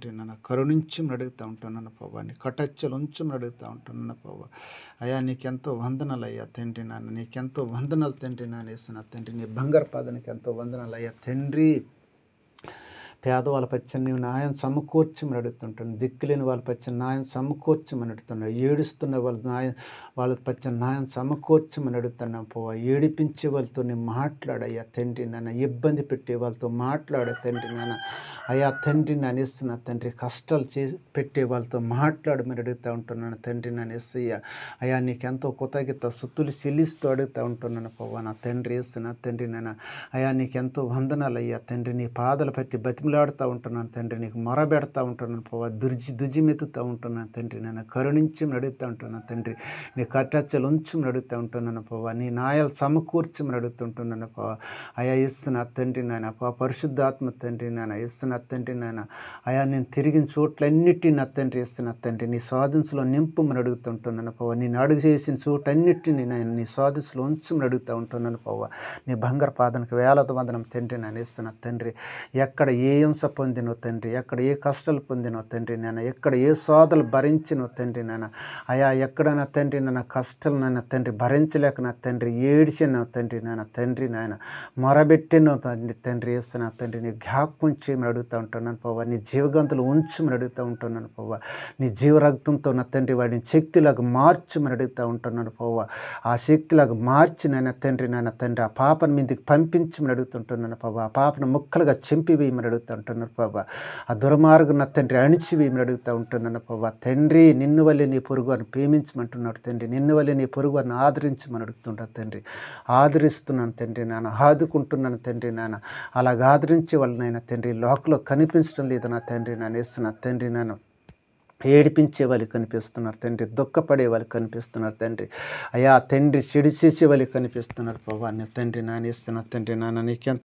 తండ్రి నాన్న కరుణించమని అడుగుతూ ఉంటున్నాను ప్రభా. నీ కటచ్చలు ఉంచమని అడుగుతూ ఉంటున్నాను ప్రభా. అయ్యా నీకెంతో వందనాలు అయ్యా తండ్రి నాన్న, నీకెంతో వందనాలు తండ్రి నాన్న వేసిన తండ్రి, నీ బంగారు పాదానికి ఎంతో వందనాలు అయ్యా తండ్రి. పేదవాళ్ళ పచ్చని నీవు న్యాయం సమకూర్చమని అడుగుతుంటాను. దిక్కులేని వాళ్ళ పచ్చని న్యాయం సమకూర్చమని అడుగుతున్నావు. ఏడుస్తున్న వాళ్ళ పచ్చని న్యాయం సమకూర్చమని అడుగుతున్నాం పోవా. ఏడిపించే వాళ్ళతో నేను మాట్లాడయ్యా తండ్రి నాన్న, ఇబ్బంది పెట్టే వాళ్ళతో మాట్లాడే తండ్రి నాన్న. అయ్యా తండ్రి నన్ను ఇస్తున్న తండ్రి, కష్టాలు పెట్టే వాళ్ళతో మాట్లాడమని అడుగుతూ ఉంటున్నాను తండ్రి నన్ను ఎస్సయ్యా. అయ్యా నీకెంతో కృతజ్ఞత సుత్తులు చెల్లిస్తూ అడుగుతూ ఉంటున్నాను పోవా నా తండ్రి ఇస్తున్న తండ్రి నాన్న. అయ్యా నీకెంతో వందనాలు అయ్యా తండ్రి, నీ పాదల పట్టి బతిమలాడుతూ ఉంటున్నాను తండ్రి, నీకు మొరబెడతా ఉంటున్నాను పోవా. దుజిమెత్తుతూ ఉంటున్నాను తండ్రి నాన్న, కరుణించమని అడుగుతూ ఉంటున్నాను తండ్రి, నీ కట్టచ్చలు ఉంచమని అడుగుతూ ఉంటున్నాను పోవా. నీ న్యాయాలు సమకూర్చమని అడుగుతుంటున్నాను పోవా. అయ్యా ఇస్తున్న తండ్రి నాయన పోవా, పరిశుద్ధాత్మ తండ్రి నాయన ఇస్తున్న తండ్రి నాయన. అయ్యా నేను తిరిగిన చోట్లన్నిటిని నా తండ్రి ఇస్తున్న తండ్రి, నీ స్వాధీనంలో నింపమని అడుగుతుంటున్నాను పోవా. నేను అడుగు చేసిన చోటన్నిటిని నేను నీ స్వాధీనంలో ఉంచమని అడుగుతూ ఉంటున్నాను పోవా. నీ బంగారు పాదానికి వేలత వందనం తండ్రి నేను ఇస్తున్న తండ్రి. ఎక్కడ ఏ హింస పొందినో తండ్రి, ఎక్కడ ఏ కష్టాలు పొందినో తండ్రి నాయన, ఎక్కడ ఏ శోధలు భరించినో తండ్రి నాయన. అయా ఎక్కడ నా తండ్రి నాన్న కష్టాలు నాయన తండ్రి భరించలేక నా తండ్రి ఏడిచిన తండ్రి నాయన, తండ్రి నాయన మొరబెట్టినో తండ్రి ఇస్తున్న తండ్రి, నీ జ్ఞాపకం చేయమని అడుగుతూ ఉంటున్నాను పోవా. నీ జీవగంతులు ఉంచమని అడుగుతూ ఉంటున్నాను పోవా. నీ జీవరక్తంతో నా తండ్రి వాడిని శక్తిలాగా మార్చమని అడుగుతూ ఉంటున్నాను పోవా. ఆ శక్తిలాగా మార్చి నాయన తండ్రి నాయన తండ్రి, ఆ పాపను మీదకి పంపించమని అడుగుతుంటున్నాను పోవా. ఆ పాపను ముక్కలుగా చంపివేయమని అడుగుతూ ఉంటున్నాను పోవా. ఆ దుర్మార్గం నా తండ్రి అణిచివేయమని అడుగుతూ ఉంటున్నాను పోవా. తండ్రి నిన్ను వల్లే నీ పొరుగు వారిని ప్రేమించమంటున్నాడు తండ్రి, నిన్ను వల్లే నీ పొరుగు వారిని ఆదరించమని అడుగుతుంటాను తండ్రి. ఆదరిస్తున్నాను తండ్రి నాన్న, ఆదుకుంటున్నాను తండ్రి నాన్న. అలాగ ఆదరించే వాళ్ళనైనా తండ్రి లోకంలో కనిపించడం లేదు నా తండ్రి నాన్న ఇస్తున్నా తండ్రి నాన్న. ఏడిపించే వాళ్ళు కనిపిస్తున్నారు తండ్రి, దుఃఖపడే వాళ్ళు కనిపిస్తున్నారు తండ్రి. అయ్యా తండ్రి చెడు చేసే వాళ్ళు కనిపిస్తున్నారు పోవా. తండ్రి నాన్న ఇస్తున్నా తండ్రి నాన్న, నీకెంత